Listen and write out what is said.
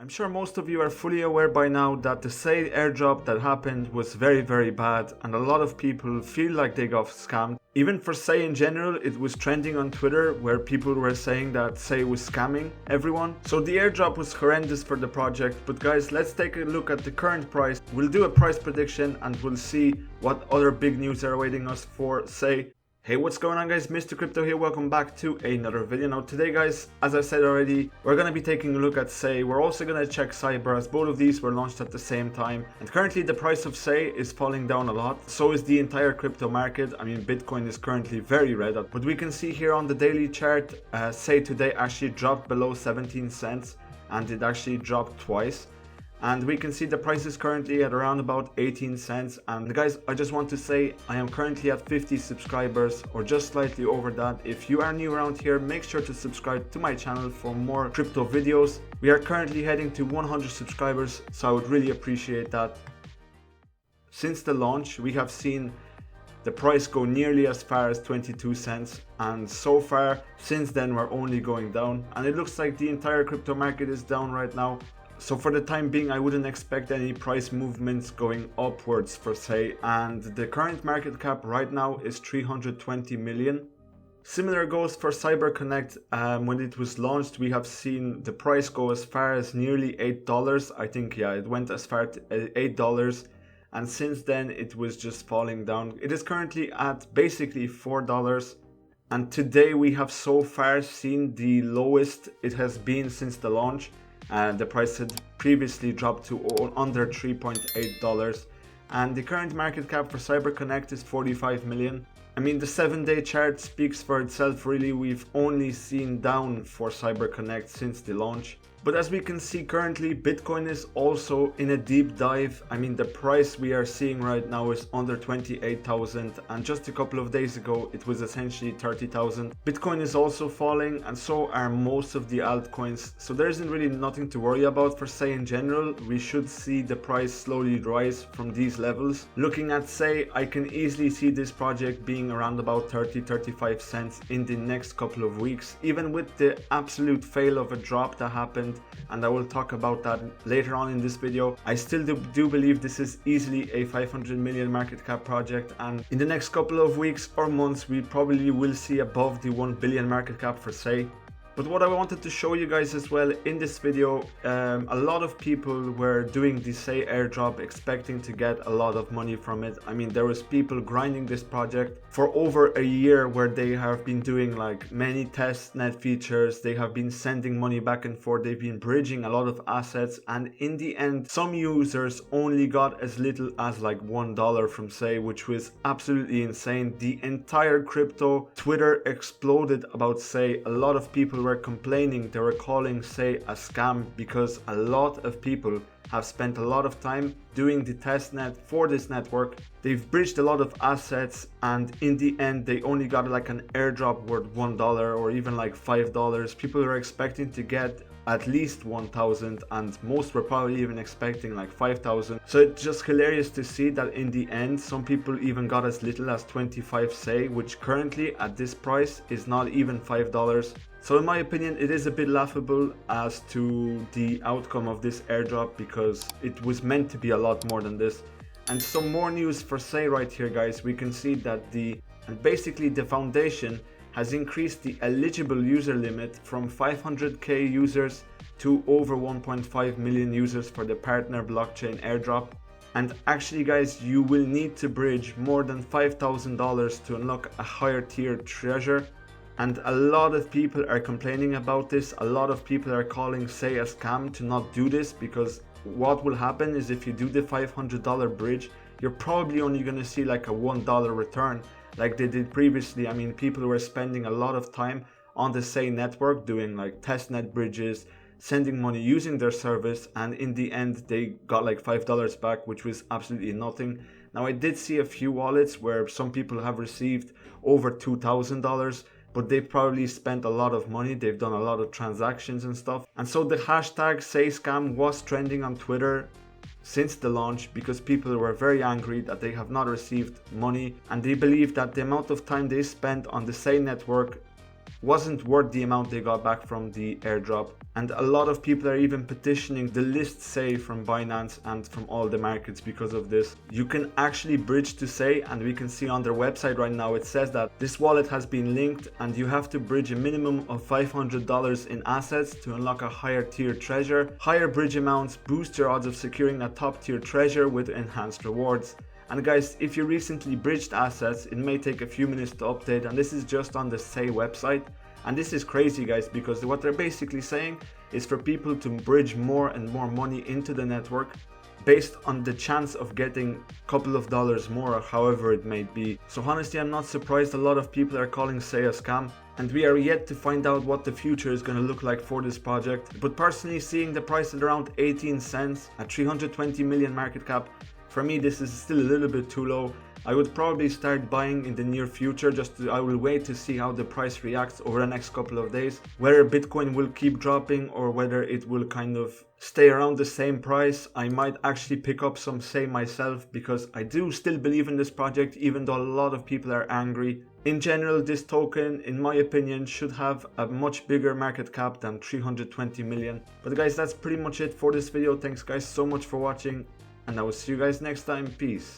I'm sure most of you are fully aware by now that the Sei airdrop that happened was very bad, and a lot of people feel like they got scammed. Even for Sei in general, it was trending on Twitter where people were saying that Sei was scamming everyone. So the airdrop was horrendous for the project, but guys, let's take a look at the current price. We'll do a price prediction and we'll see what other big news are awaiting us for Sei. Hey, what's going on guys, MistaCrypto here, welcome back to another video. Now today guys, as I said already, we're going to be taking a look at Sei. We're also going to check Cyber, as both of these were launched at the same time. And currently the price of Sei is falling down a lot, so is the entire crypto market. I mean, Bitcoin is currently very red, but we can see here on the daily chart, Sei today actually dropped below 17 cents, and it actually dropped twice. And we can see the price is currently at around about 18 cents. And guys, I just want to say I am currently at 50 subscribers, or just slightly over that. If you are new around here, make sure to subscribe to my channel for more crypto videos. We are currently heading to 100 subscribers, so I would really appreciate that. Since the launch, we have seen the price go nearly as far as 22 cents, and so far since then we're only going down, and it looks like the entire crypto market is down right now. So for the time being, I wouldn't expect any price movements going upwards for Sei, and the current market cap right now is 320 million. Similar goes for Cyberconnect. When it was launched, we have seen the price go as far as nearly $8. I think, yeah, it went as far as $8, and since then it was just falling down. It is currently at basically $4, and today we have so far seen the lowest it has been since the launch. The price had previously dropped to under $3.8, and the current market cap for Cyberconnect is 45 million. I mean, the 7-day chart speaks for itself really. We've only seen down for Cyberconnect since the launch. But as we can see currently, Bitcoin is also in a deep dive. I mean, the price we are seeing right now is under 28,000, and just a couple of days ago it was essentially 30,000. Bitcoin is also falling, and so are most of the altcoins. So there isn't really nothing to worry about for Sei in general. We should see the price slowly rise from these levels. Looking at Sei, I can easily see this project being around about 30-35 cents in the next couple of weeks, even with the absolute fail of a drop that happened. And I will talk about that later on in this video. I still do believe this is easily a 500 million market cap project, and in the next couple of weeks or months we probably will see above the 1 billion market cap for Sei. But what I wanted to show you guys as well in this video, a lot of people were doing the Sei airdrop expecting to get a lot of money from it. I mean, there was people grinding this project for over a year, where they have been doing like many test net features. They have been sending money back and forth. They've been bridging a lot of assets, and in the end some users only got as little as like $1 from Sei, which was absolutely insane. The entire crypto Twitter exploded about Sei. A lot of people were complaining, they were calling Sei a scam, because a lot of people have spent a lot of time doing the testnet for this network. They've bridged a lot of assets, and in the end they only got like an airdrop worth $1 or even like $5. People were expecting to get at least 1,000, and most were probably even expecting like 5,000. So it's just hilarious to see that in the end some people even got as little as 25 Sei, which currently at this price is not even $5. So in my opinion, it is a bit laughable as to the outcome of this airdrop, because it was meant to be a lot more than this. And some more news for Sei right here, guys. We can see that basically the foundation has increased the eligible user limit from 500k users to over 1.5 million users for the partner blockchain airdrop. And actually guys, you will need to bridge more than $5,000 to unlock a higher tier treasure. And a lot of people are complaining about this. A lot of people are calling Sei a scam to not do this, because what will happen is if you do the $500 bridge, you're probably only going to see like a $1 return like they did previously. I mean, people were spending a lot of time on the Sei network doing like testnet bridges, sending money using their service, and in the end they got like $5 back, which was absolutely nothing. Now I did see a few wallets where some people have received over $2,000, but they probably spent a lot of money. They've done a lot of transactions and stuff. And so the hashtag SeiScam was trending on Twitter since the launch, because people were very angry that they have not received money, and they believe that the amount of time they spent on the Sei network wasn't worth the amount they got back from the airdrop. And a lot of people are even petitioning the list Sei from Binance and from all the markets because of this. You can actually bridge to Sei, and we can see on their website right now it says that this wallet has been linked and you have to bridge a minimum of $500 in assets to unlock a higher tier treasure. Higher bridge amounts boost your odds of securing a top tier treasure with enhanced rewards. And guys, if you recently bridged assets, it may take a few minutes to update, and this is just on the Sei website. And this is crazy, guys, because what they're basically saying is for people to bridge more and more money into the network based on the chance of getting a couple of dollars more, or however it may be. So honestly, I'm not surprised a lot of people are calling Sei a scam, and we are yet to find out what the future is going to look like for this project. But personally, seeing the price at around 18 cents at 320 million market cap, for me this is still a little bit too low. I would probably start buying in the near future. I will wait to see how the price reacts over the next couple of days, whether Bitcoin will keep dropping or whether it will kind of stay around the same price. I might actually pick up some Sei myself because I do still believe in this project, even though a lot of people are angry. In general, this token, in my opinion, should have a much bigger market cap than 320 million. But guys, that's pretty much it for this video. Thanks guys so much for watching, and I will see you guys next time. Peace.